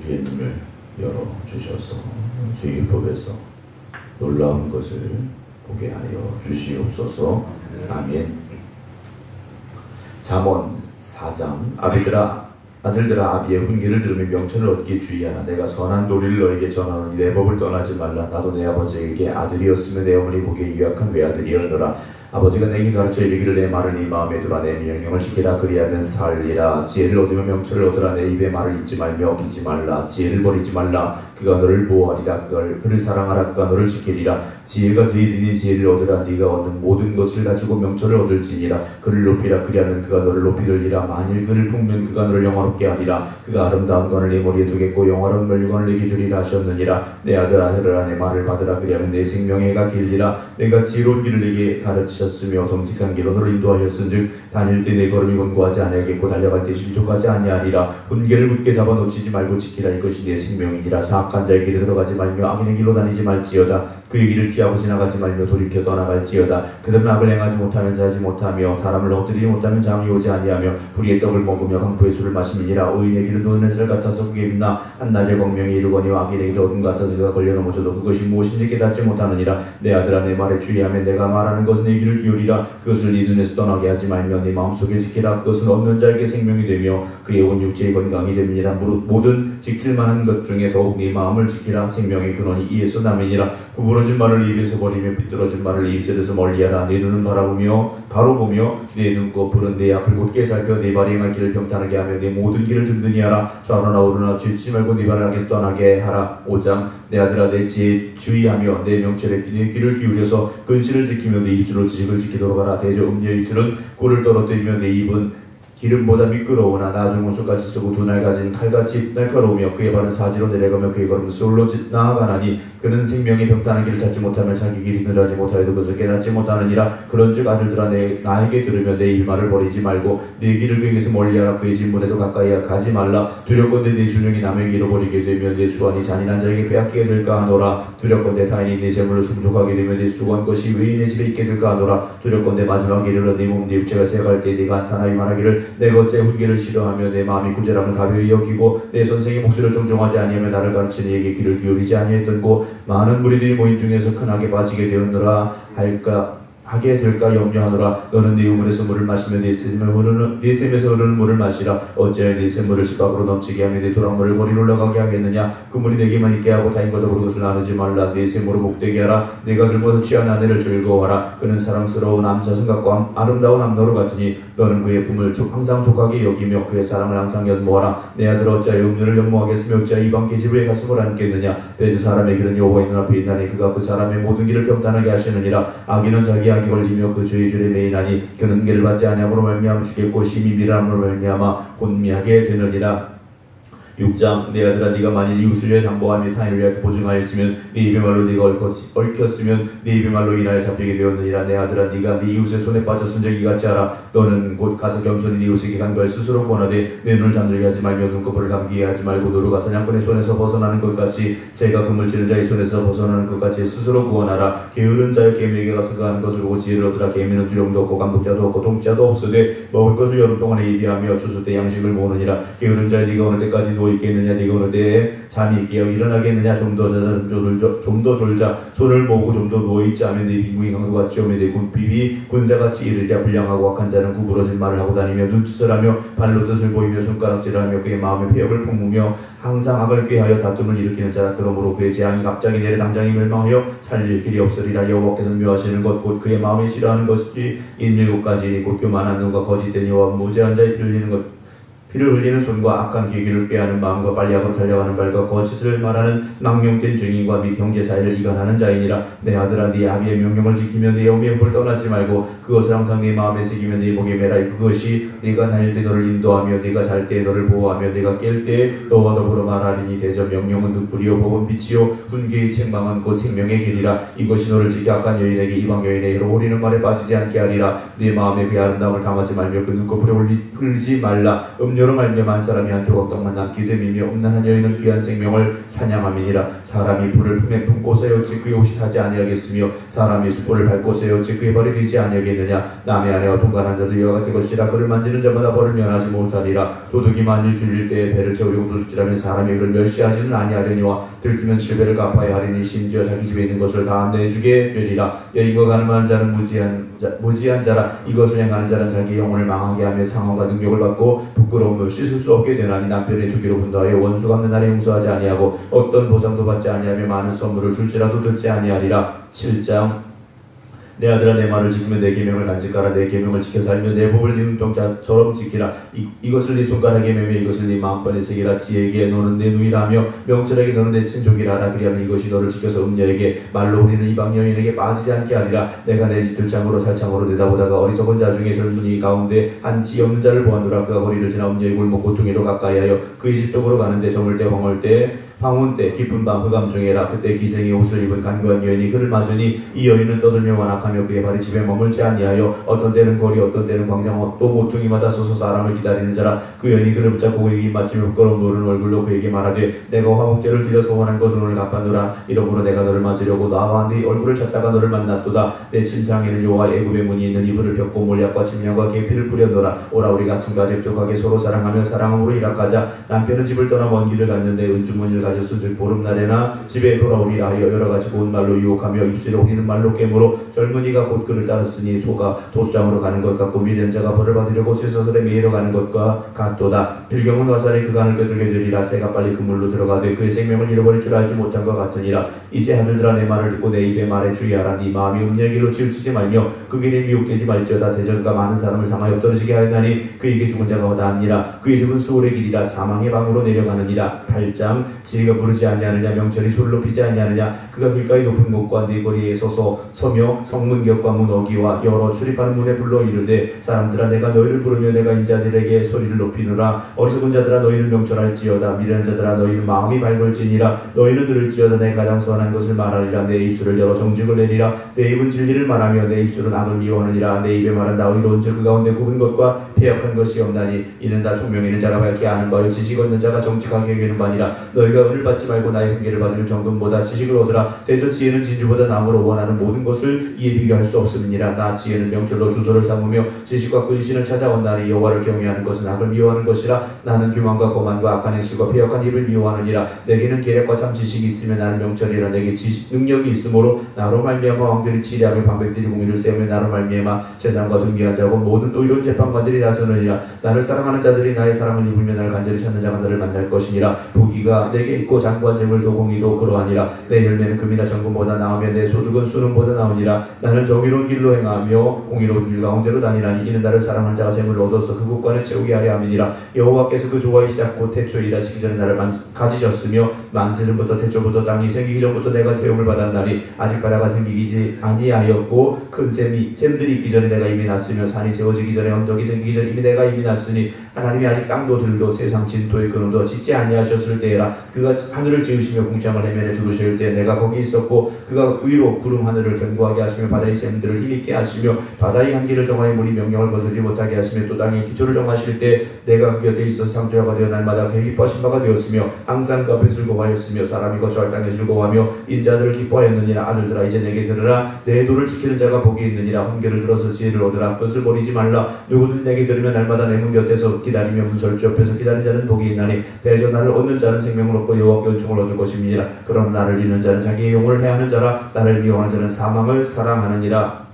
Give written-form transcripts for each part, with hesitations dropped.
우리의 눈을 열어주셔서 주의 율법에서 놀라운 것을 보게 하여 주시옵소서. 아멘. 잠언 4장. 아들들아 아비의 훈계를 들으며 명철을 얻기에 주의하라. 내가 선한 도리를 너에게 전하노니 내 법을 떠나지 말라. 나도 내 아버지에게 아들이었으며 내 어머니 보기에 유약한 외아들이었노라. 아버지가 내게 가르쳐 이르기를 내 말을 네 마음에 두라. 내 명령을 지키라. 그리하면 살리라. 지혜를 얻으며 명철을 얻으라. 내 입의 말을 잊지 말며 어기지 말라. 지혜를 버리지 말라. 그가 너를 보호하리라. 그를 사랑하라. 그가 너를 지키리라. 지혜가 들이니 지혜를 얻으라. 네가 얻는 모든 것을 가지고 명철을 얻을지니라. 그를 높이라. 그리하면 그가 너를 높이 들리라. 만일 그를 품으면 그가 너를 영화롭게 하리라. 그가 아름다운 관을 네 머리에 두겠고 영화로운 면류관을 내게 주리라 하셨느니라. 내 아들아 내 말을 받으라. 그리하면 내 생명의 해가 길리라. 내가 지혜로운 길을 내게 가르치셨으며 정직한 길로 너를 인도하였은즉 다닐 때 내 걸음이 곤고하지 아니하겠고 달려갈 때 실족하지 아니하리라. 훈계를 굳게 잡아 놓치지 말고 지키라. 이것이 내 생명이니라. 사악한 자의 길에 들어가지 말며 악인의 길로 다니지 말지어다. 그의 길을 피하고 지나가지 말며 돌이켜 떠나갈지어다. 그들은 악을 행하지 못하면 자지 못하며 사람을 엎드리지 못하면 잠이 오지 아니하며 불의의 떡을 먹으며 강포의 술을 마심이니라. 의인의 길은 노는 햇살 같아서 그게 빛나 한낮에 광명이 이르거니와 악인의 길은 어둠 같아서 그가 걸려 넘어져도 그것이 무엇인지 깨닫지 못하느니라. 내 아들아 내 말에 주의하면 내가 말하는 것은 내 귀를 기울이라. 그것을 네 눈에서 떠나게 하지 말며 네 마음속에 지키라. 그것은 없는 자에게 생명이 되며 그의 온 육체의 건강이 됨이니라. 무릇 모든 지킬 만한 것 중에 더욱 네 마음을 지키라. 생명의 근원이 이에서 남이니라. 구부러진 말을 네 입에서 버리며 삐뚤어진 말을 네 입술에서 멀리하라. 네 눈은 바로 보며 네 눈꺼풀은 내 앞을 곧게 살펴 네 발이 행할 길을 평탄하게 하며 네 모든 길을 든든히 하라. 좌로나 우로나 쥐지 말고 네 발을 악에서 떠나게 하라. 5장. 내 아들아 내 지혜에 주의하며 내 명철에 네 귀를 기울여서 근실을 지키며 내 입술로 지식을 지키도록 하라. 대저 음녀의 입술은 꿀을 떨어뜨리며 내 입은 기름보다 미끄러우나 나중 우수같이 쓰고 두 날 가진 칼같이 날카로우며 그의 발은 사지로 내려가며 그의 걸음은 세월로 나아가나니 그는 생명의 평탄한 길을 찾지 못하며 자기 길이 늘어나지 못하여도 그것을 깨닫지 못하느니라. 그런즉 아들들아 나에게 들으며 내 일말을 버리지 말고 내 길을 그에게서 멀리하라. 그의 진문에도 가까이 가지 말라. 두렵건대 내 준영이 남에게 잃어버리게 되며 내 수완이 잔인한 자에게 빼앗기게 될까 하노라. 두렵건대 타인이 내 재물을 충족하게 되며 내 수고한 것이 외인의 집에 있게 될까 하노라. 두렵건대 마지막에 이르러 네 몸 네 육체가 새갈 때 네가 나타나이 말하기를 내가 어째 훈계를 싫어하며 내 마음이 구제함을 가벼이 여기고 내 선생의 목소리를 존중하지 아니하며 나를 가르치는 이에게 귀를 기울이지 아니했던고 많은 무리들이 모인 중에서 큰하게 빠지게 되었노라 하게 될까 염려하노라. 너는 네 우물에서 물을 마시며 네 샘에서 흐르는 물을 마시라. 어찌하여 네 샘물을 집 밖으로 넘치게 하며 네 도랑물을 거리로 올라가게 하겠느냐. 그 물이 내게만 있게 하고 타인과 더불어 그것을 나누지 말라. 네 샘으로 목되게 하라. 네가 젊어서 취한 아내를 즐거워하라. 그는 사랑스러운 암사슴 같고 아름다운 암너루 같으니 너는 그의 품을 항상 족하게 여기며 그의 사랑을 항상 연모하라. 내 아들 어찌하여 음료를 연모하겠으며 어찌하여 이방 계집의 가슴을 안겠느냐. 대저 사람의 길은 여호와의 눈앞에 있나니 그가 그 사람의 모든 길을 평탄하게 하시느니라. 악인은 자기 악이 걸리며 그 주의 줄에 매이나니 그는 은혜를 받지 아니함으로 말미암아 죽겠고 심히 미련함으로 말미암아 곤미하게 되느니라. 6장. 내 아들아 네가 만일 이웃을 위하여 담보하며 타인을 위하여 보증하였으면 네 입의 말로 네가 얽혔으면 네 입의 말로 인하여 잡히게 되었느니라. 내 아들아 네가 네 이웃의 손에 빠졌은즉 이같이 하라. 너는 곧 가서 겸손히 네 이웃에게 간구할 스스로 권하되 내 눈을 잠들게 하지 말며 눈꺼풀을 감기게 하지 말고 노루가 사냥꾼의 손에서 벗어나는 것 같이 새가 그물 치는 자의 손에서 벗어나는 것 같이 스스로 구원하라. 게으른 자여 개미에게 가서 그하는 것을 보고 지혜를 얻으라. 개미는 두려움도 없고 감독자도 없고 동자도 없으되 먹을 것을 여름 동안에 예비하며 추수 때 양식을 모으느니라. 게으른 자여 네가 어느 때까지 있겠느냐. 네가 어느 때에 잠이 있게 하여 일어나겠느냐. 좀 더 졸자. 손을 모으고 좀 더 누워있지 않으면 네 빈궁이 강도같이 오며 네 군핍이 군사같이 이르랴. 불량하고 악한 자는 구부러진 말을 하고 다니며 눈짓을 하며 발로 뜻을 보이며 손가락질을 하며 그의 마음에 폐역을 품으며 항상 악을 꾀하여 다툼을 일으키는 자라. 그러므로 그의 재앙이 갑자기 내려 당장이 멸망하여 살릴 길이 없으리라. 여호와께서 묘하시는 것 곧 그의 마음이 싫어하는 것이 7가지니 곧 교만한 눈과 거짓된 여호와 무죄한 자의 피를 흘리는 손과 악한 계기를 꾀하는 마음과 빨리하고 달려가는 발과 거짓을 말하는 망령된 증인과 및 형제 사이를 이간하는 자이니라. 내 아들아 네 아비의 명령을 지키며 네 어미의 법을 떠나지 말고 그것을 항상 네 마음에 새기며 네 목에 매라. 그것이 네가 다닐 때 너를 인도하며 네가 잘 때 너를 보호하며 네가 깰 때 너와 더불어 말하리니. 대저 명령은 눈뿌리요 법은 빛이요 훈계의 책망은 곧 생명의 길이라. 이것이 너를 지켜 악한 여인에게 이방 여인의 해로 오리는 말에 빠지지 않게 하리라. 네 마음에 그의 아름다움을 담하지 말며 그 눈꺼풀에 흘리지 말라. 음료 너로 말미암아 한 사람이 한 조각 떡만 남게 됨이며 음란한 여인은 귀한 생명을 사냥함이니라. 사람이 불을 품에 품고서야 어찌 그의 옷이 타지 아니하겠으며 사람이 숯불을 밟고서야 어찌 그의 발이 되지 아니하겠느냐. 남의 아내와 동간한 자도 이와 같은 것이라. 그를 만지는 자마다 벌을 면하지 못하리라. 도둑이 만일 줄일 때에 배를 채우려고 도둑질하면 사람이 그를 멸시하지는 아니하려니와 들키면 7배를 갚아야 하리니 심지어 자기 집에 있는 것을 다 내주게 되리라. 여인과 가늠하는 자는 무지한 자라. 이것을 행하는 자는 자기 영혼을 망하게 하며 상황과 능력을 받고 부끄러움을 씻을 수 없게 되나니 남편의 두기로 분노하여 원수 갚는 날에 용서하지 아니하고 어떤 보상도 받지 아니하며 많은 선물을 줄지라도 듣지 아니하리라. 7장. 내 아들아 내 말을 지키면 내 계명을 간직하라. 내 계명을 지켜 살며 내 법을 네 눈동자처럼 지키라. 이것을 네 손가락에 매며 이것을 네 마음판에 새기라. 지혜에게 너는 내 누이라며 명철에게 너는 내 친족이라 하라. 그리하면 이것이 너를 지켜서 음녀에게 말로 우리는 이방 여인에게 빠지지 않게 하리라. 내가 내 집 들창으로 살창으로 내다보다가 어리석은 자 중에 젊은이 가운데 한 지 없는 자를 보았노라. 그가 거리를 지나 음녀의 골목 고퉁이로 가까이하여 그의 집 쪽으로 가는데 저물 때 황홀 때 황혼 때 깊은 밤 흑암 중에라. 그때 기생의 옷을 입은 간교한 여인이 그를 맞으니 이 여인은 떠들며 완악하며 그의 발이 집에 머물지 아니하여 어떤 때는 거리 어떤 때는 광장 또 모퉁이마다 서서 사람을 기다리는 자라. 그 여인이 그를 붙잡고 그에게 맞추며 부끄러운 노는 얼굴로 그에게 말하되 내가 화목제를 드려 소원한 것을 오늘 갚았노라. 이러므로 내가 너를 맞으려고 나와 네 얼굴을 찾다가 너를 만났도다. 내 침상에는 여호와 애굽의 문이 있는 이불을 벽고 몰약과 침량과 계피를 뿌렸노라. 오라 우리가 친과 접촉하게 서로 사랑하며 사랑함으로 일합하자. 남편은 집을 떠나 먼 길을 갔는데 은주머니를 가졌은즉 보름날에나 집에 돌아오리라 하여 여러가지 고운 말로 유혹하며 입술에 우리는 말로 깨물어 젊은이가 곧 그를 따랐으니 소가 도수장으로 가는 것 같고 미련자가 벌을 받으려고 쇠사슬에 매이러 가는 것과 같도다. 빌경은 화살에 그간을 껴들게 되리라. 새가 빨리 그물로 들어가되 그의 생명을 잃어버릴 줄 알지 못한 것 같으니라. 이제 아들들아 내 말을 듣고 내 입의 말에 주의하라. 네 마음이 음녀의 길로 치우치지 말며 그 길에 미혹되지 말지어다. 대적가 많은 사람을 상하여 떨어지게 하였나니 그에게 죽은 자가 어다하니라. 그의 집은 수월의 길이라. 사망의 방으로 내려가느니라. 8장. 지혜가 부르지 아니하느냐. 명철이 소를 높이지 아니하느냐. 그가 길가의 높은 곳과 네 거리에 서며 성문격과 문 어기와 여러 출입하는 문에 불러 이르되 사람들아 내가 너희를 부르며 내가 인자들에게 소리를 높이노라. 어리석은 자들아 너희는 명철할지어다. 미련한 자들아 너희는 마음이 밝을지니라. 너희는 들을지어다. 내가 가장 소원한 것을 말하리라. 내 입술을 열어 정직을 내리라. 내 입은 진리를 말하며 내 입술은 악을 미워하느니라. 내 입에 말한 다 의로운즉 그 가운데 굽은 것과 패역한 것이 없나니 이는 다 총명 있는 자가 밝게 아는 바요 지식 얻는 자가 정직하게 여기는 바니라. 너희가 은을 받지 말고 나의 훈계를 받으면 정금보다 지식을 얻으라. 대저 지혜는 진주보다 나무로 원하는 모든 것을 이에 비교할 수 없음이니라. 나 지혜는 명철로 주소를 삼으며 지식과 근신을 찾아온다니 여호와를 경외하는 것은 악을 미워하는 것이라. 나는 교만과 거만과 악한 행실과 패역한 입을 미워하느니라. 내게는 계략과 참 지식이 있으며 나는 명철이라. 내게 지식 능력이 있으므로 나로 말미암아 왕들이 치리하며 방백들이 공의를 세우며 나로 말미암아 세상과 존귀한 자고 모든 의로운 재판관들이 나서느니라. 나를 사랑하는 자들이 나의 사랑을 입으며 나를 간절히 찾는 자가 나를 만날 것이니라. 부귀가 내게 있고 장관 재물도 공의도 그러하니라. 내 열매는 금이나 정금보다 나으며 내 소득은 수능보다 나오니라. 나는 정의로운 길로 행하며 공의로운 길 가운데로 다니라니 이는 나를 사랑하는 자가 재물을 얻어서 그 국관을 채우게 하려 함이니라. 여호와께서 그 조화의 시작 곧 태초이라. 시기 전에 나를 가지셨으며 만세전부터 태초부터 땅이 생기기 전부터 내가 세움을 받았나니 아직 바다가 생기지 아니하였고 큰 샘들이 있기 전에 내가 이미 났으며 산이 세워지기 전에 언덕이 생기기 전에 이미 내가 이미 났으니 하나님이 아직 땅도 들도 세상 진토의 근원도 짓지 아니하셨을 때에라. 그가 하늘을 지으시며 궁창을 해면에 두르실 때 내가 거기 있었고 그가 위로 구름 하늘을 견고하게 하시며 바다의 샘들을 힘있게 하시며 바다의 한계를 정하여 물이 명령을 거스르지 못하게 하시며 또 땅의 기초를 정하실 때 내가 그 곁에 있어서 창조자가 되어 날마다 그의 기뻐하신 바가 되었으며 항상 그 앞에 즐거워하였으며 사람이 거처할 땅에 즐거워하며 인자들을 기뻐하였느니라. 아들들아 이제 내게 들으라. 내 도를 지키는 자가 복이 있느니라. 훈계를 들어서 지혜를 얻으라. 그것을 버리지 말라. 누구든지 내게 들으면 날마다 내 문 곁에서 기다리며 문설주 옆에서 기다리는 자는 복이 있나니 대저 나를 얻는 자는 생명을 얻고 여호와께 은총을 얻을 것임이니라. 그러나 나를 잃는 자는 자기의 영혼을 해하는 자라. 나를 미워하는 자는 사망을 사랑하느니라.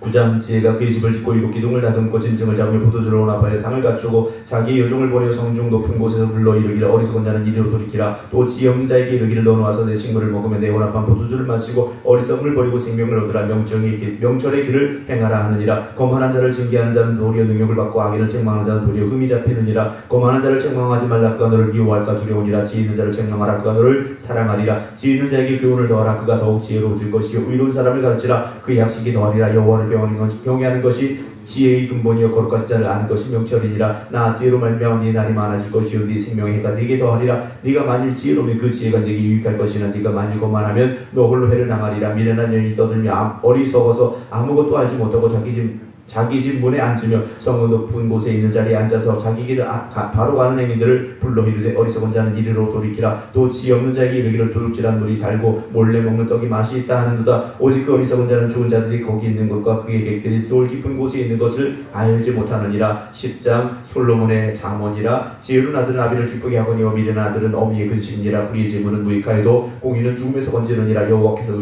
9장. 지혜가 그의 집을 짓고 일곱 기둥을 다듬고 짐승을 잡으며 포도주를 혼합하여 상을 갖추고 자기의 여종을 보내어 성중 높은 곳에서 불러 이르기를 어리석은 자는 이리로 돌이키라. 또 지혜 없는 자에게 이르기를 너는 와서 내 친구를 먹으며 내 혼합한 포도주를 마시고 어리석음을 버리고 생명을 얻으라. 명철의 길을 행하라 하느니라. 거만한 자를 징계하는 자는 도리어 능력을 받고 악인을 책망하는 자는 도리어 흠이 잡히느니라. 거만한 자를 책망하지 말라. 그가 너를 미워할까 두려우니라. 지혜 있는 자를 책망하라. 그가 너를 사랑하리라. 지혜 있는 자에게 교훈을 더하라. 그가 더욱 지혜로워질 것이요 의로운 사람을 가르치라. 그의 약식이 더하리라. 여호와를 경외하는 것이 지혜의 근본이요 거룩한 자를 아는 것이 명철이니라. 나 지혜로 말미암아 네 날이 많아질 것이요 네 생명의 해가 네게 더하리라. 네가 만일 지혜로면 그 지혜가 네게 유익할 것이나 네가 만일 거만하면 너 홀로 해를 당하리라. 미련한 여인이 떠들며 어리석어서 아무것도 알지 못하고 자기 집 자기 집 문에 앉으며 성문 높은 곳에 있는 자리에 앉아서 자기 길을 바로 가는 행인들을 불러 이르되 어리석은 자는 이리로 돌이키라. 또 지 없는 자에게 이르기를 도둑질한 물이 달고 몰래 먹는 떡이 맛이 있다 하는도다. 오직 그 어리석은 자는 죽은 자들이 거기 있는 것과 그의 객들이 소울 깊은 곳에 있는 것을 알지 못하느니라. 10장 솔로몬의 잠언이라. 지혜로운 아들은 아비를 기쁘게 하거니와 미련한 아들은 어미의 근심이니라. 불의의 재물은 무익하여도 공의는 죽음에서 건지느니라. 여호와께서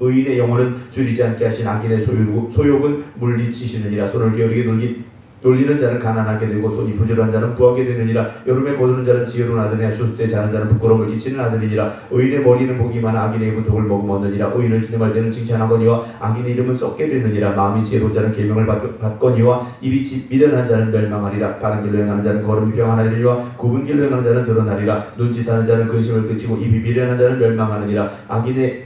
의인의 영혼은 줄이지 않게 하신 악인의 소욕은 물리치시느니라. 손을 게으르게 놀리는 자는 가난하게 되고 손이 부지런한 자는 부하게 되느니라. 여름에 거두는 자는 지혜로운 아들이나 추수 때 자는 자는 부끄러움을 끼치는 아들이니라. 의인의 머리는 복이 많아 악인의 입은 독을 머금어 얻느니라. 의인을 기념할 때는 칭찬하거니와 악인의 이름은 썩게 되느니라. 마음이 지혜로운 자는 계명을 받거니와 입이 미련한 자는 멸망하리라. 바른 길로 행하는 자는 걸음이 평안하리라. 굽은 길로 행하는 자는 드러나리라. 눈짓하는 자는 근심을 그치고 입이 미련한 자는 멸망하느니라.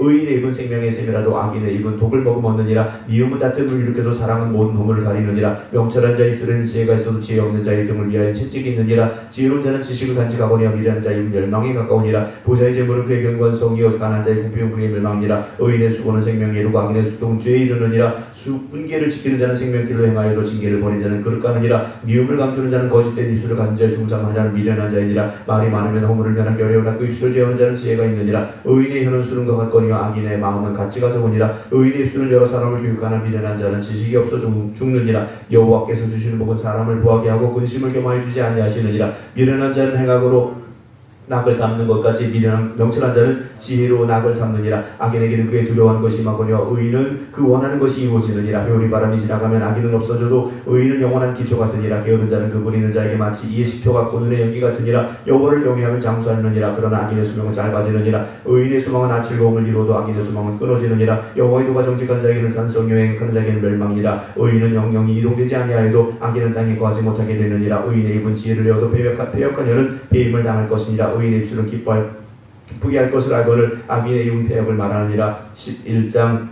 의인의 입은 생명의 샘이라도 악인의 입은 독을 머금어 얻느니라. 미움은 다툼을 일으켜도 사랑은 모든 허물을 가리느니라. 명철한 자의 입술에는 지혜가 있어도 지혜 없는 자의 등을 위하여 채찍이 있느니라. 지혜로운 자는 지식을 간직하거니와 미련한 자의 멸망에 가까우니라. 보좌의 재물은 그의 경건성이요 가난한 자의 궁핍은 그의 멸망이니라. 의인의 수고는 생명에 이르고 악인의 수동은 죄에 이르느니라. 분계를 지키는 자는 생명길로 행하여도 징계를 버린 자는 그릇 가느니라. 미움을 감추는 자는 거짓된 입술을 가진 자의 중상하는 자는 미련한 자이니라. 말이 많으면 허물을 면하기 어려우나 그 입술을 제어하는 자는 지혜가 있느니라. 의인의 혀는 수름과 같거니와 악인의 마음은 가치가 적으니라. 의인의 입술은 여러 사람을 교육하나 미련한 자는 지식이 없어 죽느니라. 여호와께서 주시는 복은 사람을 보하게 하고 근심을 겸하여 주지 아니하시느니라. 미련한 자는 행악으로 낙을 삼는 것 같이 명철한 자는 지혜로 낙을 삼느니라. 악인에게는 그의 두려워하는 것이 임하거니와 의인은 그 원하는 것이 이루어지느니라. 회오리 바람이 지나가면 악인은 없어져도 의인은 영원한 기초 같으니라. 게으른 자는 그 부리는 자에게 마치 이의 식초 같고 눈의 연기 같으니라. 여호와를 경외하면 장수하느니라. 그러나 악인의 수명은 짧아지느니라. 의인의 소망은 즐거움을 이루어도 악인의 소망은 끊어지느니라. 여호와의 도가 정직한 자에게는 산성이요 행악한 자에게는 멸망이라. 의인은 영영이 이동되지 아니하여도 악인은 땅에 거하지 못하게 되느니라. 의인의 입은 지혜를 내어도 패역한 여는 배임을 당할 것이니라. 의인의 입술은 기쁘게 할 것을 알거늘 악인의 입은 패역을 말하느니라. 11장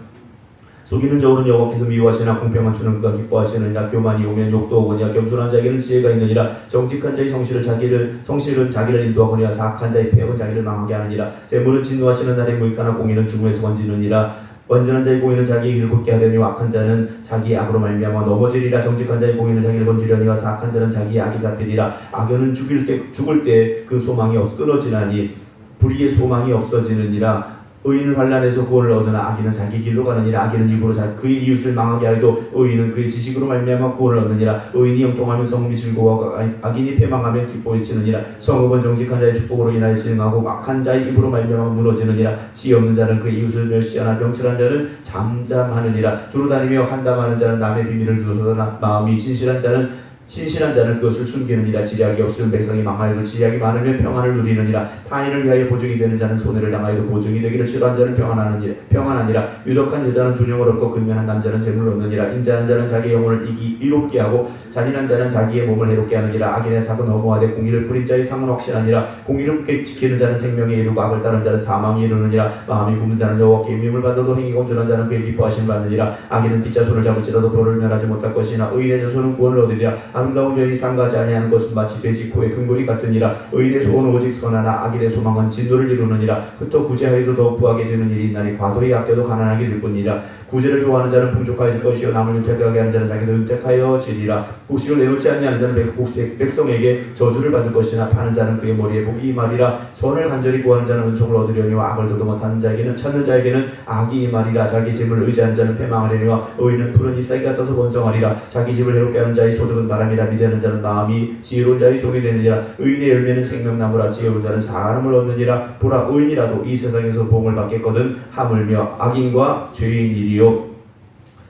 속이는 저울은 여호와께서 미워하시나 공평한 주는 그가 기뻐하시느니라. 교만이 오면 욕도 오거니와 겸손한 자에게는 지혜가 있느니라. 정직한 자의 성실은 자기를 인도하거니와 사악한 자의 패역은 자기를 망하게 하느니라. 재물은 진노하시는 날에 무익하나 공의는 죽음에서 건지느니라. 온전한 자의 공의는 자기의 길을 굳게 하려니와 악한 자는 자기의 악으로 말미암아 넘어지리라. 정직한 자의 공의는 자기를 건지려니와 사악한 자는 자기의 악이 잡히리라. 악연은 죽을 때 그 소망이 끊어지나니 불의의 소망이 없어지느니라. 의인은 환난에서 구원을 얻으나 악인은 자기 길로 가느니라. 악인은 입으로 그의 이웃을 망하게 하여도 의인은 그의 지식으로 말미암아 구원을 얻느니라. 의인이 형통하면 성읍이 즐거워하고 악인이 패망하면 기뻐에 치느니라. 성읍은 정직한 자의 축복으로 인하여 진흥하고 악한 자의 입으로 말미암아 무너지느니라. 지혜 없는 자는 그의 이웃을 멸시하나 명철한 자는 잠잠하느니라. 두루다니며 한담하는 자는 남의 비밀을 두서나 마음이 신실한 자는 그것을 숨기느니라. 지략이 없으면 백성이 망하여도 지략이 많으면 평안을 누리느니라. 타인을 위하여 보증이 되는 자는 손해를 당하여도 보증이 되기를 싫어한 자는 평안하니라. 유덕한 여자는 존영을 얻고 근면한 남자는 재물을 얻느니라. 인자한 자는 자기 영혼을 이롭게 하고 잔인한 자는 자기의 몸을 해롭게 하느니라. 악인의 삭은 허무하되 공의를 뿌린 자의 상은 확실하니라. 공의를 지키는 자는 생명에 이르고 악을 따르는 자는 사망에 이르느니라. 마음이 굽은 자는 여호와께 미움을 받아도 행위가 온전한 자는 그의 기뻐하심을 받느니라. 악인은 빚자 손을 잡을지라도 벌을 면하지 못할 것이나 의인의 자손은 구원을 얻으리라. 아름다운 여인이 상가지 아니하는 것은 마치 돼지 코의 금고리 같으니라. 의인의 소원은 오직 선하나 악인의 소망은 진노를 이루느니라. 흩어 구제하여도 더욱 부하게 되는 일이 있나니 과도히 아껴도 가난하게 될 뿐이라. 구제를 좋아하는 자는 풍족하여질 것이요 남을 윤택하게 하는 자는 자기도 윤택하여지리라. 곡식을 내놓지 아니하는 자는 백성에게 저주를 받을 것이나 파는 자는 그의 머리에 복이 임하리라. 선을 간절히 구하는 자는 은총을 얻으려니와 악을 더듬어 찾는 자에게는 악이 임하리라. 자기 짐을 의지하는 자는 패망하려니와 의인은 푸른 잎사귀 같아서 번성하리라. 자기 집을 해롭게 하는 자의 소득은 바람이라. 미대하는 자는 마음이 지혜로운 자의 종이 되느니라. 의인의 열매는 생명나무라. 지혜로운 자는 사람을 얻느니라. 보라, 의인이라도 이 세상에서 복을 받겠거든 하물며 악인과 죄인이리요.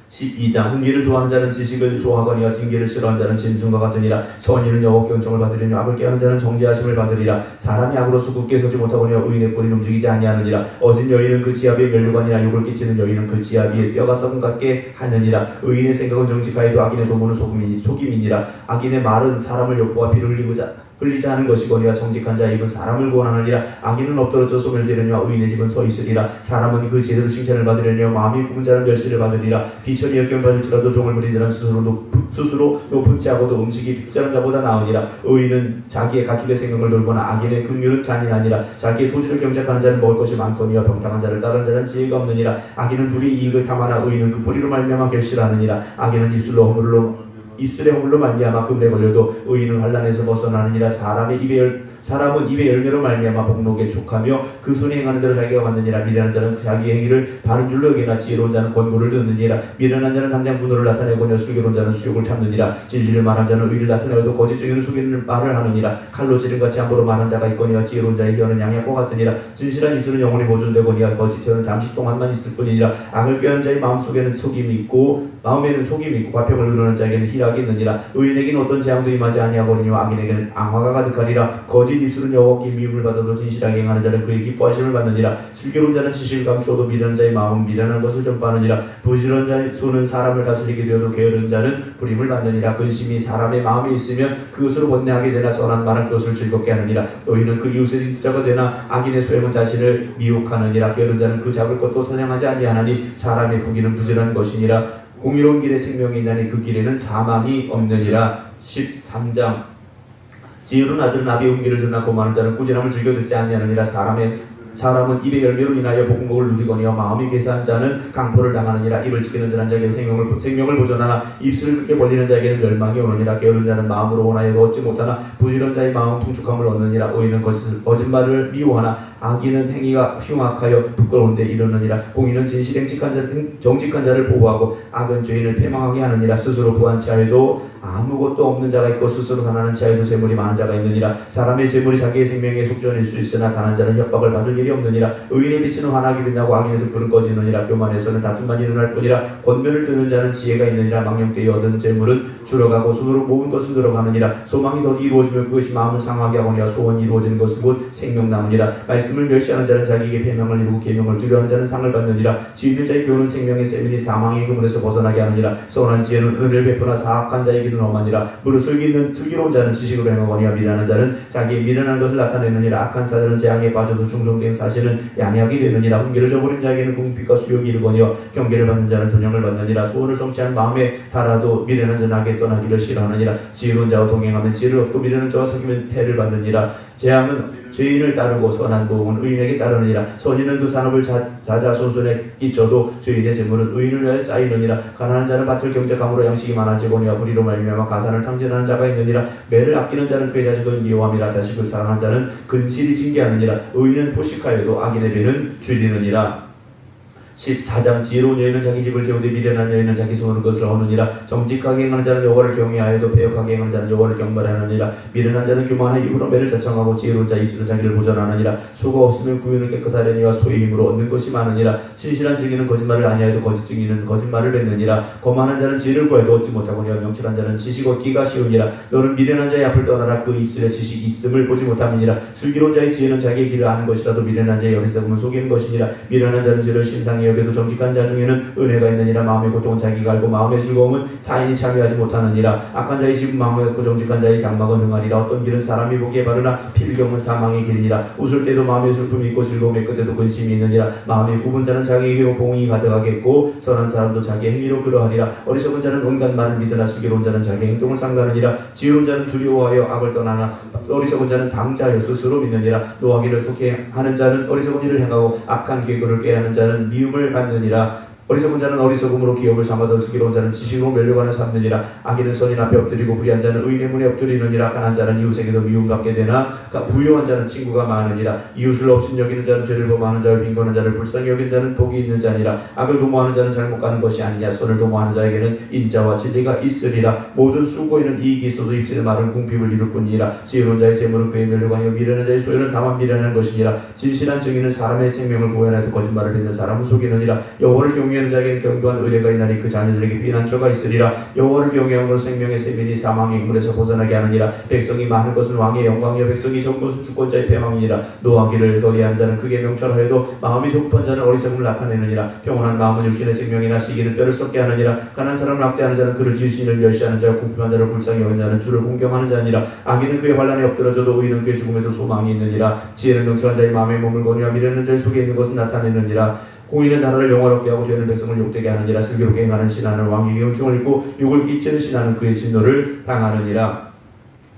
12장 훈계를 좋아하는 자는 지식을 좋아하거니와 징계를 싫어하는 자는 짐승과 같으니라. 선인은 여호와께 은총을 받으리니 악을 깨하는 자는 정죄하심을 받으리라. 사람이 악으로서 굳게 서지 못하거니와 의인의 뿌리는 움직이지 아니하느니라. 어진 여인은 그 지압에 멸류관이나 욕을 끼치는 여인은 그 지압 위에 뼈가 썩은 같게 하느니라. 의인의 생각은 정직하여도 악인의 도모는 속임이니라. 악인의 말은 사람을 욕보아 피를 흘리고자 흘리지 않은 것이거니와 정직한 자의 입은 사람을 구원하느니라. 악인은 엎드러져 손을 대려니와 의인의 집은 서 있으리라. 사람은 그 제대로 칭찬을 받으려니와 마음이 굽은 자는 멸시를 받으리라. 비천이 역경받을지라도 종을 부린 자는 스스로 높은 채하고도 음식이 핍절한 자보다 나으니라. 의인은 자기의 가축의 생명을 돌보나 악인의 긍휼은 잔인하니라. 자기의 토지를 경작하는 자는 먹을 것이 많거니와 병탕한 자를 따르는 자는 지혜가 없느니라. 악인은 불의 이익을 탐하나 의인은 그 뿌리로 말미암아 결실하느니라. 악인은 입술의 허물로 말미암아 금에 걸려도 의인은 환난에서 벗어나느니라. 사람은 입의 열매로 말미암아 복록에 족하며 그 손에 행하는 대로 자기가 받느니라. 미련한 자는 자기 행위를 바른 줄로 여기나 지혜로운 자는 권고를 듣느니라. 미련한 자는 당장 분노를 나타내거니와 슬기로운 자는 수욕을 참느니라. 진리를 말한 자는 의를 나타내어도 거짓 증인은 속이는 말을 하느니라. 칼로 찌른 같이 함부로 말한 자가 있거니와 지혜로운 자의 혀는 양약과 같으니라. 진실한 입술은 영원히 보존되거니와 거짓 혀는 잠시 동안만 있을 뿐이니라. 악을 꾀하는 자의 마음에는 속임이 있고 과평을 누르는 자에게는 희락이 있느니라. 의인에게는 어떤 재앙도 임하지 아니하거니와 악인에게는 앙화가 가득하리라. 거짓 입술은 여호와께 미움을 받아도 진실하게 행하는 자는 그의 기뻐하심을 받느니라. 슬기로운 자는 지식을 감추어도 미련한 자의 마음은 미련한 것을 전파하느니라. 부지런한 자의 손은 사람을 다스리게 되어도 게으른 자는 불임을 받느니라. 근심이 사람의 마음에 있으면 그것으로 번뇌하게 되나 선한 말은 그것을 즐겁게 하느니라. 의인은 그 이웃의 인자가 되나 악인의 소행은 자신을 미혹하느니라. 게으른 자는 그 잡을 것도 사냥하지 아니하나니 사람의 부귀는 부지런한 것이니라. 공의로운 길에 생명이 있나니 그 길에는 사망이 없느니라. 13장 지혜로운 아들은 아비의 훈계를 듣나 고만한 자는 꾸지람을 즐겨 듣지 아니하느니라. 사람은 입의 열매로 인하여 복목을 누리거니와 마음이 괴사한 자는 강포를 당하느니라. 입을 지키는 자는 자기의 생명을 보존하나 입술을 크게 벌리는 자에게는 멸망이 오느니라. 게으른 자는 마음으로 원하여도 얻지 못하나 부지런 자의 마음은 풍족함을 얻느니라. 의인은 거짓말을 미워하나 악인은 행위가 흉악하여 부끄러운데 이르느니라. 공의는 진실 정직한 자를 보호하고 악은 죄인을 패망하게 하느니라. 스스로 부한 자에도 아무것도 없는 자가 있고 스스로 가난한 자에도 재물이 많은 자가 있느니라. 사람의 재물이 자기의 생명의 속전일 수 있으나 가난한 자는 협박을 받을 일이 없느니라. 의인의 빛은 환하게 빛나고 악인의 등불은 꺼지느니라. 교만에서는 다툼만 일어날 뿐이라. 권면을 듣는 자는 지혜가 있느니라. 망령되이 얻은 재물은 줄어가고 손으로 모은 것은 늘어가느니라. 소망이 더디 이루어지면 그것이 마음을 상하게 하거니와 소원이 이루어지는 것은 곧 생명나무니라. 말씀을 멸시하는 자는 자기에게 배명을 이루고 계명을 두려워하는 자는 상을 받느니라. 지혜 있는 자의 교훈은 생명의 세민이 사망의 그물에서 벗어나게 하느니라. 선한 지혜는 은혜를 베푸나 사악한 자의 길은 험하니라. 무릇 슬기로운 자는 지식으로 행하거니와 미련한 자는 자기의 미련한 것을 나타내느니라. 악한 사자는 재앙에 빠져도 중성된 사실은 양약이 되느니라. 훈계를 저버린 자에게는 궁핍과 수욕이 이르거니와 경계를 받는 자는 존영을 받느니라. 소원을 성취한 마음에 달아도 미련한 자는 악에 떠나기를 싫어하느니라. 지혜로운 자와 동행하면 지혜를 얻고 미련한 자와 사귀면 해를 받느니라. 재앙은 죄인을 따르고 선한 도움은 의인에게 따르느니라. 선인은 그 산업을 자자손손에 끼쳐도 죄인의 재물은 의인을 위하여 쌓이느니라. 가난한 자는 밭을 경작함으로 양식이 많아지거니와 불의로 말미암아 가산을 탕진하는 자가 있느니라. 매를 아끼는 자는 그의 자식을 미워함이라. 자식을 사랑하는 자는 근실이 징계하느니라. 의인은 포식하여도 악인의 배는 줄이느니라. 14장 지혜로운 여인은 자기 집을 세우되 미련한 여인은 자기 손으로 것을 허느니라. 정직하게 행하는 자는 여호와를 경외하여도 배역하게 행하는 자는 여호와를 경멸하느니라. 미련한 자는 교만하여 입으로 매를 자청하고 지혜로운 자 입술은 자기를 보전하느니라. 소가 없으면 구유는 깨끗하려니와 소의 힘으로 얻는 것이 많으니라. 진실한 증인은 거짓말을 아니하여도 거짓 증인은 거짓말을 뱉느니라. 거만한 자는 지혜를 구해도 얻지 못하거니와 명철한 자는 지식 얻기가 쉬우니라. 너는 미련한 자의 앞을 떠나라. 그 입술에 지식이 있음을 보지 못함이니라. 슬기로운 자의 지혜는 자기의 길을 아는 것이라도 미련한 자의 어리석음은 속이는 것이니라. 미련한 자는 죄를 심상히 여겨도 정직한 자 중에는 은혜가 있느니라. 마음의 고통은 자기가 알고 마음의 즐거움은 타인이 참여하지 못하느니라. 악한 자의 집은 망하였고 정직한 자의 장막은 흥하리라. 어떤 길은 사람이 보기에 바르나 필경은 사망의 길이니라. 웃을 때도 마음의 슬픔이 있고 즐거움의 끝에도 근심이 있느니라. 마음이 굽은 자는 자기에게로 봉이 가득하겠고 선한 사람도 자기의 행위로 그러하리라. 어리석은 자는 온갖 말을 믿으나 슬기로운 자는 자기의 행동을 상가느니라. 지혜로운 자는 두려워하여 악을 떠나나 어리석은 자는 방자하여 스스로 믿느니라. 노하기를 속해 하는 자는 어리석은 일을 행하고 악한 계획을 꾀하는 자는 미움을 받느니라. 어리석은 자는 어리석음으로 기업을 삼아도 슬기로운 자는 지식으로 멸류관을 삼느니라. 악인은 선인 앞에 엎드리고 불의한 자는 의인의 문에 엎드리느니라. 가난한 자는 이웃에게도 미움받게 되나 부유한 자는 친구가 많으니라. 이웃을 없인 여기는 자는 죄를 범하는 자요 빈곤한 자를 불쌍히 여긴 자는 복이 있는 자니라. 악을 도모하는 자는 잘못 가는 것이 아니냐. 선을 도모하는 자에게는 인자와 진리가 있으리라. 모든 수고에는 이익이 있어도 입술의 말은 궁핍을 이룰 뿐이니라. 지혜로운 자의 재물은 그의 멸류관이요 미련한 자의 소유는 다만 미련한 것이니라. 진실한 증인은 사람의 생명을 구원하여도 거짓말을 믿는 사람은 속이느니라. 여호와를 경외 경외하는 자에게는 견고한 의뢰가 있나니 그 자녀들에게 피난처가 있으리라. 여호와를 경외하는 것 생명의 세민이 사망의 인물에서 벗어나게 하느니라. 백성이 많은 것은 왕의 영광이요 백성이 적은 것은 주권자의 패망이니라. 노하기를 더디하는 자는 크게 명철하여도 마음이 조급한 자는 어리석음을 나타내느니라. 평온한 마음은 육신의 생명이나 시기는 뼈를 썩게 하느니라. 가난한 사람을 학대하는 자는 그를 지으신 이를 멸시하는 자요 궁핍한 자를 불쌍히 여기는 자는 주를 공경하는 자니라. 악인은 그의 환난에 엎드러져도 의인은 그의 죽음에도 소망이 있느니라. 지혜는 명철한 자의 마음에 몸을 거니와 미련한 자의 속에 있는 것은 나타내느니라. 공의는 나라를 영화롭게 하고 죄는 백성을 욕되게 하느니라. 슬기롭게 행하는 신하는 왕에게 은총을 입고 욕을 끼치는 신하는 그의 진노를 당하느니라.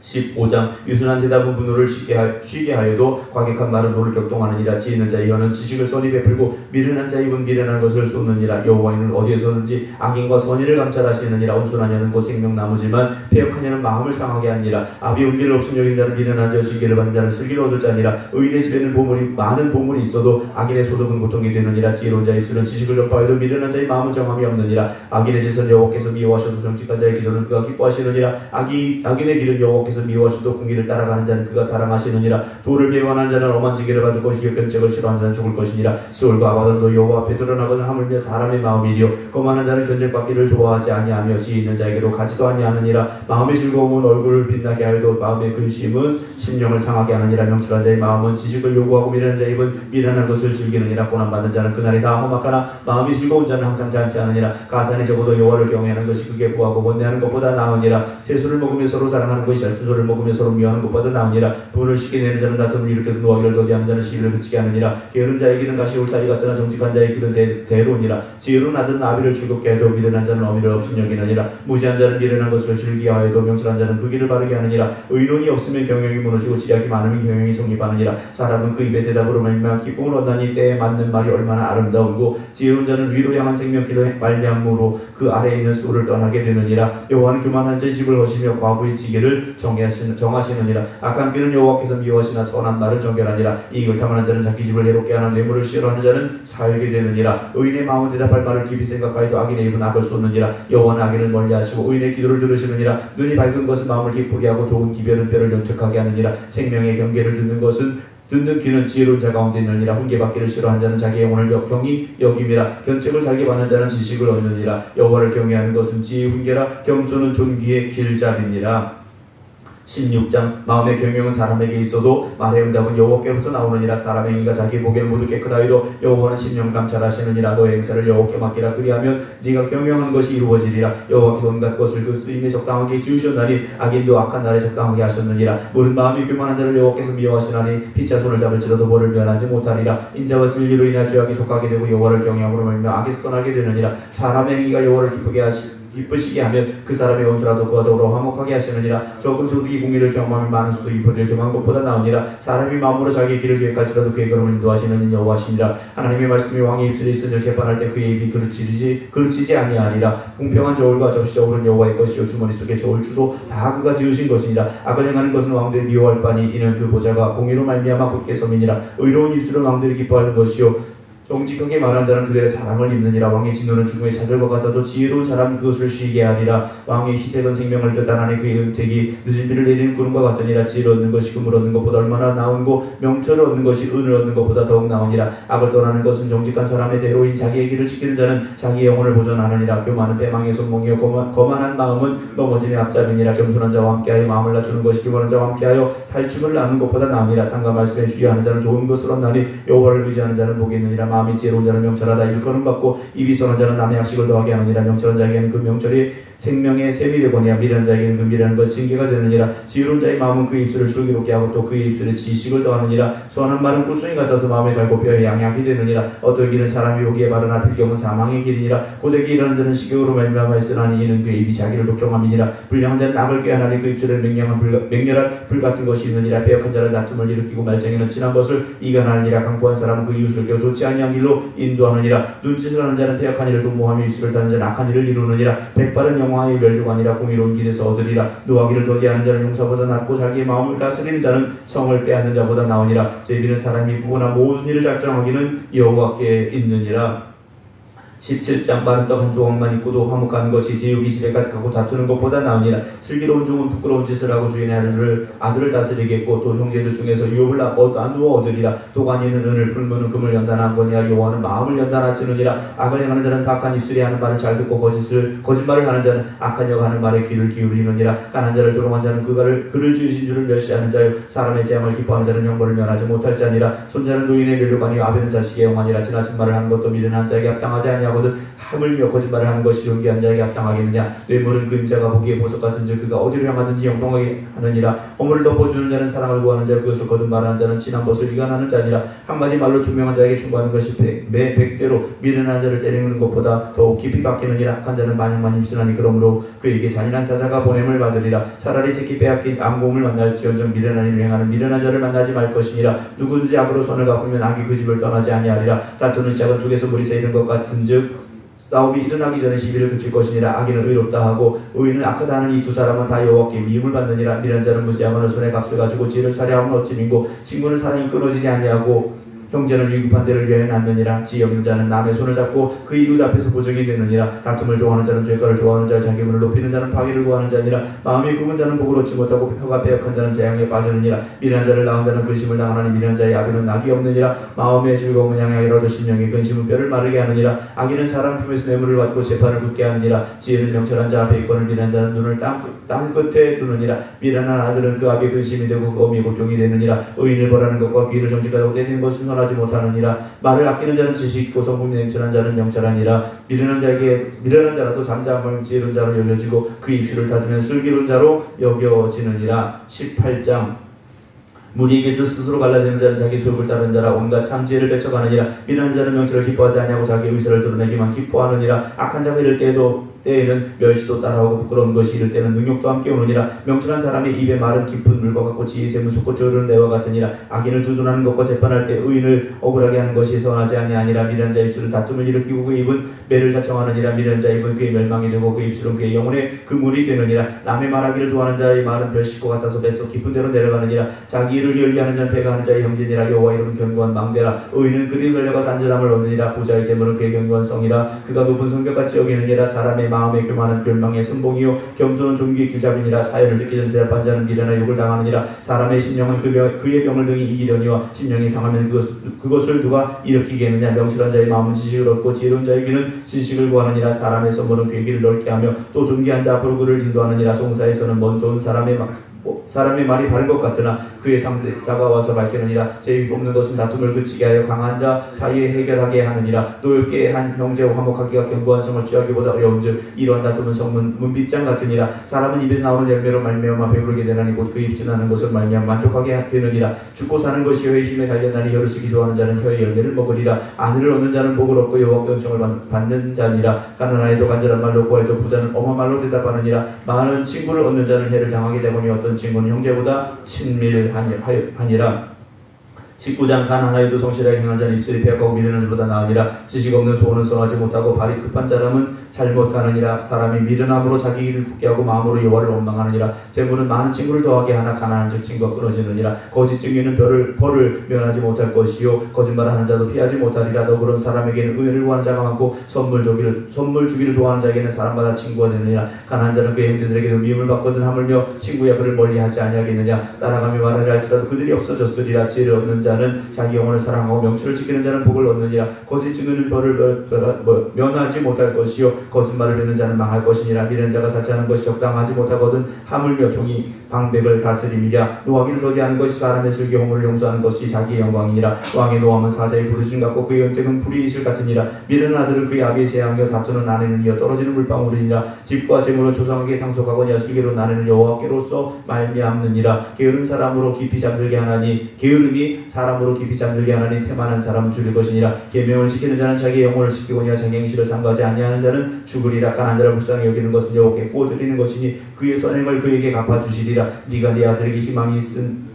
15장 유순한 대답은 분노를 쉬게 하여도 과격한 말은 노를 격동하느니라. 지혜있는 자의 혀는 지식을 선히 베풀고 미련한 자의 입은 미련한 것을 쏟느니라. 여호와는 어디에서든지 악인과 선의를 감찰하시느니라. 온순한 혀는 곧 생명나무지만 패역한 혀는 마음을 상하게 하니라. 아비 운기를 없음 여긴 자는 미련한 자 지혜를 받는 자는 슬기를 얻을 자니라. 의인의 집에는 많은 보물이 있어도 악인의 소득은 고통이 되느니라. 지혜로운 자의 입술은 지식을 전파하여도 미련한 자의 마음은 정함이 없느니라. 악인의 짓은 여호와께서 미워하셔도 정직한 자의 기도는 그가 기뻐하시느니라. 악인의 길은 여호와께서 미워하시도 공기를 따라가는 자는 그가 사랑하시느니라. 도를 배반하는 자는 엄한 징계를 받을 것이요 견책을 싫어하는 자는 죽을 것이니라. 수월과 아바돈도 여호와 앞에 드러나거든 하물며 사람의 마음이리요 거만한 자는 견책받기를 좋아하지 아니하며 지혜 있는 자에게로 가지도 아니하느니라. 마음의 즐거움은 얼굴을 빛나게 하여도 마음의 근심은 심령을 상하게 하느니라. 명철한 자의 마음은 지식을 요구하고 미련한 자의 입은 미련한 것을 즐기느니라. 고난받는 자는 그날이 다 험악하나 마음이 즐거운 자는 항상 잔치 않으니라. 가산이 적어도 여호와를 경외하는 것이 그게 부하고 번뇌하는 것보다 나으니라. 채소를 먹으며 서로 사랑하는 것이 수소를 먹으며 서로 미워하는 것보다 나으니라. 분을 쉽게 내는 자는 다툼을 일으켜도 노하기를 더디하는 자는 시비를 그치게 하느니라. 게으른 자의 길은 가시 울타리 같으나 정직한 자의 길은 대로니라. 지혜로운 아들은 아비를 즐겁게 하여도 미련한 자는 어미를 업신여기느니라. 무지한 자는 미련한 것을 즐기하여도 명철한 자는 그 길을 바르게 하느니라. 의논이 없으면 경영이 무너지고 지략이 많으면 경영이 성립하느니라. 사람은 그 입의 대답으로 말미암아 기쁨을 얻나니 때에 맞는 말이 얼마나 아름다운고 지혜로운 자는 위로 향한 생명길로 말미암으로 그 아래에 있는 수를 떠나게 되느니라. 여호와는 교만한 자의 집을 허시며 과부의 지게를 정하시느니라. 악한 귀는 여호와께서 미워하시나 선한 말은 정결하니라. 이익을 탐하는 자는 자기 집을 해롭게 하나 뇌물을 싫어하는 자는 살게 되느니라. 의인의 마음은 대답할 말을 깊이 생각하여도 악인의 입은 악을 쏟느니라. 여호와는 악인을 멀리하시고 의인의 기도를 들으시느니라. 눈이 밝은 것은 마음을 기쁘게 하고 좋은 기별은 뼈를 연택하게 하느니라. 생명의 경계를 듣는 귀는 지혜로운 자 가운데 있느니라. 훈계받기를 싫어하는 자는 자기 영혼을 경히 여김이라. 견책을 살게 받는 자는 지식을 얻느니라. 여호와를 경외하는 것은 지혜의 훈계라. 겸손은 존귀의 길잡이니라. 16장 마음의 경영은 사람에게 있어도 말의 응답은 여호와께로부터 나오느니라. 사람의 행위가 자기 보기에는 모두 깨끗하여도 여호와는 심령을 감찰하시느니라. 너의 행사를 여호와께 맡기라. 그리하면 네가 경영하는 것이 이루어지리라. 여호와께서 온갖 것을 그 쓰임에 적당하게 지으셨나니 악인도 악한 날에 적당하게 하셨느니라. 모든 마음이 교만한 자를 여호와께서 미워하시나니 피차 손을 잡을지라도 벌을 면하지 못하리라. 인자와 진리로 인하 죄악이 속하게 되고 여호와를 경외함으로 말미암아 악에서 떠나게 되느니라. 사람의 행위가 여호와를 기쁘시게 하면 그 사람의 원수라도 그와 더불어 화목하게 하시느니라. 적은 소득이 공의를 경험하면 많은 소득이 벌을 경험한 것보다 나으니라. 사람이 마음으로 자기의 길을 계획할지라도 그의 걸음을 인도하시는 여호와시니라. 하나님의 말씀이 왕의 입술에 있으니 재판할 때 그의 입이 그르치지 아니하리라. 공평한 저울과 접시 저울은 여호와의 것이요 주머니 속의 저울추도 다 그가 지으신 것이니라. 악을 행하는 것은 왕들이 미워할 바니 이는 그 보좌가 공의로 말미암아 굳게 섬이니라. 의로운 입술은 왕들이 기뻐하는 것이요 정직하게 말한 자는 그들의 사랑을 입느니라. 왕의 진노는 죽음의 사절과 같아도 지혜로운 사람 그것을 쉬게 하리라. 왕의 희색은 생명을 뜻하나니 그의 은택이 늦은 비를 내리는 구름과 같으니라. 지혜를 얻는 것이 금을 얻는 것보다 얼마나 나은고 명철을 얻는 것이 은을 얻는 것보다 더욱 나으니라. 악을 떠나는 것은 정직한 사람의 대로인 자기의 길을 지키는 자는 자기의 영혼을 보존하느니라. 교만은 패망의 손목이요 거만한 마음은 넘어짐의 앞잡이니라. 겸손한 자와 함께하여 마음을 낮추는 것이 교만한 자와 함께하여 탈춤을 나는 것보다 나으니라. 상과 말씀에 주의하는 자는 좋은 것을 얻나니 여호와를 의지하는 자는 복이 있느니라. 마음이 지혜로운 자는 명철하다. 일컬음 받고 입이 선한 자는 남의 약식을 더하게 하느니라. 명철한 자에게는 그 명철이 생명의 셈이 되거니와 미련한 자에게는 그 미련한 것 징계가 되느니라. 지혜로운 자의 마음은 그 입술을 슬기롭게 하고 또 그의 입술에 지식을 더하느니라. 선한 말은 꿀송이 같아서 마음에 달고 뼈에 양약이 되느니라. 어떤 길은 사람이 보기에 바른 앞일 경우 사망의 길이니라. 고되게 일하는 자는 식욕으로 말미암아 있으나니 이는 그의 입이 자기를 독점함이니라. 불량한 자는 악을 꾀하나니 그 입술에 맹렬한 불 같은 것이 있느니라. 배역한 자는 다툼을 일으키고 말쟁이는 친한 것을 이간하느니라. 강포한 사람은 그 이웃을 깨워 좋지 아니한 길로 인도하느니라. 눈짓을 하는 자는 배역한 일을 도모하며 입술을 다는 자는 악한 일을 이루느니라. 백발은 영화의 멸류관이라. 공의로운 길에서 얻으리라. 노하기를 더디하는 자는 용사보다 낫고 자기의 마음을 다스리는 자는 성을 빼앗는 자보다 나으니라. 제비는 사람이 보거나 모든 일을 작정하기는 여호와께 있느니라. 17장 마른 떡 한 조각만 입고도 화목한 것이 제육이 집에 가득하고 다투는 것보다 나으니라. 슬기로운 종은 부끄러운 짓을 하고 주인의 아들을 다스리겠고 또 형제들 중에서 유업을 나누어 얻으리라. 도관이는 은을 풀무는 금을 연단한 거니라. 여호와는 마음을 연단하시느니라. 악을 행하는 자는 사악한 입술이 하는 말을 잘 듣고 거짓말을 하는 자는 악한 여가 하는 말에 귀를 기울이느니라. 가난한 자를 조롱한 자는 그를 지으신 줄을 멸시하는 자요 사람의 재앙을 기뻐하는 자는 형벌을 면하지 못할 자니라. 손자는 노인의 멸류관이요 아비는 자식의 영환이라. 지나친 말을 하는 것도 미련한 자에게 합당하지 아니하거든 하물며 거짓말을 하는 것이 존귀한 자에게 합당하겠느냐. 뇌물은 그림자가 보기에 보석 같은즉 그가 어디로 향하든지 형통하게 하느니라. 허물을 덮어주는 자는 사랑을 구하는 자 그것을 거듭말하는 자는 진한 것을 이간하는 자니라. 한마디 말로 중명한 자에게 충고하는 것이 매 100대로 미련한 자를 때리는 것보다 더욱 깊이 박히느니라. 악한 자는 마냥만 힘쓰나니 그러므로 그에게 잔인한 사자가 보냄을 받으리라. 차라리 새끼 빼앗긴 암곰을 만날지언정 미련한 일을 행하는 미련한 자를 만나지 말 것이니라. 누구든지 악으로 손을 갚으면 악이 그 집을 떠나지 아니하리라. 다투는 시작은 두 개서 물이 새이는 것 같은즉 싸움이 일어나기 전에 시비를 그칠 것이니라. 악인은 의롭다 하고 의인은 악하다 하는 이 두 사람은 다 여호와께 미움을 받느니라. 미련한 자는 무지하거늘 손에 값을 가지고 지혜를 살해하면 어찌 민고 친구는 사랑이 끊어지지 아니하고 형제는 위급한 때를 위하여 낳느니라. 지혜 없는 자는 남의 손을 잡고 그 이웃 앞에서 보정이 되느니라. 다툼을 좋아하는 자는 죄가를 좋아하는 자 자기 문을 높이는 자는 파괴를 구하는 자니라. 마음이 굽은 자는 복을 얻지 못하고 혀가 빼앗은 자는 재앙에 빠지느니라. 미련한 자를 낳은 자는 근심을 당하나니 미련한 자의 아비는 낙이 없느니라. 마음의 즐거움은 양약이라도 심령의 근심은 뼈를 마르게 하느니라. 악인은 사람 품에서 뇌물을 받고 재판을 굳게 하느니라. 지혜는 명철한 자 앞에 있거늘 미련한 자는 눈을 땅 끝에 두느니라. 미련한 아들은 그 아비의 근심이 되고 그 어미의 고통이 되느니라. 의인을 벌하는 것과 귀를 정직하다고 때리는 것은 하지 못하느니라. 말을 아끼는 자는 지식이 있고 성품이 냉철한 자는 명철하니라. 미련한 자라도 잠잠하면 지혜로운 자로 여겨지고 그 입술을 닫으면 슬기로운 자로 여겨지느니라. 18장 무리에게서 스스로 갈라지는 자는 자기 수욕을 따르는 자라. 온갖 참지혜를 뺏어가느니라. 미련한 자는 명철을 기뻐하지 아니하고 자기 의사를 드러내기만 기뻐하느니라. 악한 자가 이를 때에는 멸시도 따라오고 부끄러운 것이 이를 때는 능욕도 함께 오느니라. 명철한 사람의 입에 말은 깊은 물과 같고 지혜의 샘은 솟고 저르는 내와 같으니라. 악인을 주둔하는 것과 재판할 때 의인을 억울하게 하는 것이 선하지 아니하니라. 미련한 자의 입술은 다툼을 일으키고 그 입은 매를 자청하느니라. 미련한 자의 입은 그의 멸망이 되고 그 입술은 그의 영혼의 그물이 되느니라. 남의 말하기를 좋아하는 자의 말은 별식과 같아서 뱃속 깊은 데로 내려가느니라. 자기 일을 열리하는 자는 배가하는 자의 형제니라. 여호와 이름은 견고한 망대라. 의인은 그들이 걸려가 안전함을 얻느니라. 부자의 재물은 그의 견고한 성이라. 그가 높은 성벽같이 여기느니라. 사람의 마음에 교만은 멸망의 선봉이요 겸손은 종기의 길잡이니라. 사연을 듣기 전에 대답한 자는 미련한 욕을 당하느니라. 사람의 심령은 그의 병을 등이 이기려니와 심령이 상하면 그것을 누가 일으키겠느냐. 명철한 자의 마음은 지식을 얻고 지혜로운 자의 귀는 진식을 구하느니라. 사람의 선물은 그의 길을 넓게 하며 또 존귀한 자 앞으로 그를 인도하느니라. 송사에서는 먼 좋은 사람의 말이 바른 것 같으나 그의 상대자가 와서 밝히느니라. 제비 뽑는 것은 다툼을 그치게 하여 강한 자 사이에 해결하게 하느니라. 노엽게 한 형제와 화목하기가 견고한 성을 취하기보다 어려운즉 이러한 다툼은 성문 문빗장 같으니라. 사람은 입에서 나오는 열매로 말미암아 배부르게 되나니 곧 그 입술하는 것을 말미암아 만족하게 되느니라. 죽고 사는 것이 혀의 힘에 달렸나니 혀를 쓰기 좋아하는 자는 혀의 열매를 먹으리라. 아내를 얻는 자는 복을 얻고 여호와께 은총을 받는 자니라. 가난하여도 간절한 말로 구하여도 부자는 엄한 말로 대답하느니라. 많은 친구를 얻는 자는 해를 당하게 되거니 어떤 친구는 형제보다 친밀하니라. 19장 가난하여도 성실하게 행한 자는 입술이 배역하고 미련한 자보다 나으니라. 지식 없는 소원은 선하지 못하고 발이 급한 사람은 잘못 가느니라. 사람이 미련함으로 자기 일을 굳게 하고 마음으로 여호와를 원망하느니라. 재물은 많은 친구를 더하게 하나 가난한 즉 친구가 끊어지느니라. 거짓 증인은 벌을 면하지 못할 것이요 거짓말하는 자도 피하지 못하리라. 너 그런 사람에게는 은혜를 구하는 자가 많고 선물 주기를 좋아하는 자에게는 사람마다 친구가 되느니라. 가난한 자는 그의 형제들에게도 미움을 받거든 하물며 친구야 그를 멀리하지 아니하겠느냐. 따라가며 말하려 할지라도 그들이 없어졌으리라. 지혜를 얻는 자는 자기 영혼을 사랑하고 명철을 지키는 자는 복을 얻느니라. 거짓 증인은 벌을 면하지 못할 것이요 거짓말을 뱉는 자는 망할 것이니라. 미련한 자가 사치하는 것이 적당하지 못하거든 하물며 종이 방백을 다스림이랴. 노하기를 더디하는 것이 사람의 슬기 허물을 용서하는 것이 자기의 영광이니라. 왕의 노함은 사자의 부르심 같고 그의 은택은 불의 이슬 같으니라. 미련한 아들은 그의 아비의 재앙이요 다투는 아내는 이어 떨어지는 물방울이니라. 집과 재물은 조상에게 상속하거니와 슬기로운 아내는 여호와께로서 말미암느니라. 게으름이 사람으로 깊이 잠들게 하나니 태만한 사람은 죽일 것이니라. 계명을 지키는 자는 자기의 영혼을 지키거니와 자기 행실을 삼가하지 아니하는 자는 죽으리라. 가난한 자를 불쌍히 여기는 것은 여호와께 구워드리는 것이니 그의 선행을 그에게 갚아주시리라. 네가 네 아들에게 희망이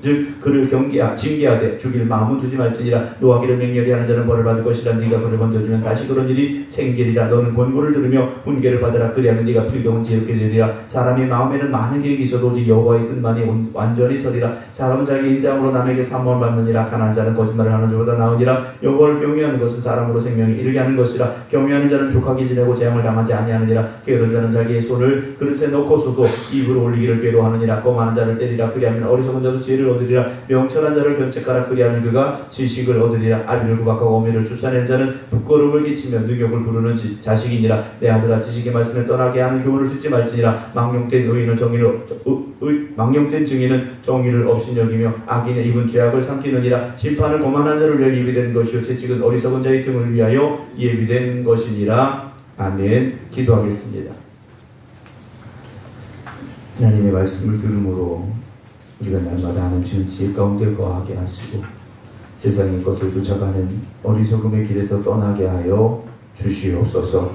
즉 그를 징계하되 죽일 마음은 두지 말지니라. 노하기를 맹렬히 하는 자는 벌을 받을 것이라. 네가 그를 건져주면 다시 그런 일이 생기리라. 너는 권고를 들으며 훈계를 받으라. 그리하면 네가 필경은 지혜롭게 되리라. 사람의 마음에는 많은 계획이 있어도 오직 여호와의 뜻만이 완전히 서리라. 사람은 자기 인장으로 남에게 사모를 받느니라. 가난한 자는 거짓말을 하는 자보다 나으니라. 여호와를 경외하는 것은 사람으로 생명이 이르게 하는 것이라. 경외하는 자는 족하게 지내고 재앙을 당하지 아니하느니라. 게으른 자는 자기의 손을 그릇에 넣고서도 입으로 올리기를 괴로워하느니라. 껌하는 자를 때리라. 그리하면 어리석은 자도 지혜를 얻으리라. 명철한 자를 견책하라. 그리하면 그가 지식을 얻으리라. 아비를 구박하고 어미를 쫓아내는 자는 부끄러움을 끼치며 능욕을 부르는 자식이니라. 내 아들아, 지식의 말씀을 떠나게 하는 교훈을 듣지 말지니라. 망령된 증인은 정의를 없인 여기며 악인의 입은 죄악을 삼키느니라. 심판은 거만한 자를 위하여 예비된 것이요 채찍은 어리석은 자의 등을 위하여 예비된 것이니라. 아멘. 기도하겠습니다. 하나님의 말씀을 들음으로 우리가 날마다 하나님 지혜 가운데 거하게 하시고 세상의 것을 쫓아가는 어리석음의 길에서 떠나게 하여 주시옵소서.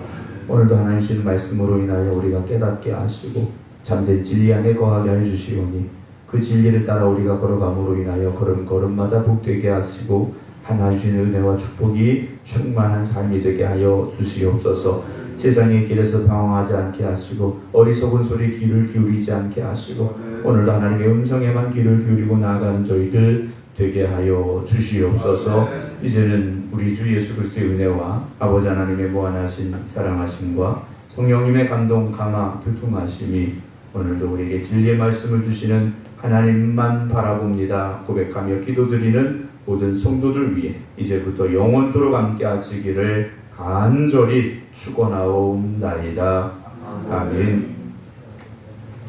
오늘도 하나님 주신 말씀으로 인하여 우리가 깨닫게 하시고 참된 진리 안에 거하게 하여 주시오니 그 진리를 따라 우리가 걸어감으로 인하여 걸음걸음마다 복되게 하시고 하나님 주신 은혜와 축복이 충만한 삶이 되게 하여 주시옵소서. 세상의 길에서 방황하지 않게 하시고 어리석은 소리에 귀를 기울이지 않게 하시고 오늘도 하나님의 음성에만 귀를 기울이고 나아가는 저희들 되게 하여 주시옵소서. 이제는 우리 주 예수 그리스도의 은혜와 아버지 하나님의 무한하신 사랑하심과 성령님의 감동 감화 교통하심이 오늘도 우리에게 진리의 말씀을 주시는 하나님만 바라봅니다 고백하며 기도드리는 모든 성도들 위해 이제부터 영원토록 함께 하시기를 간절히 축원하옵나이다. 아멘.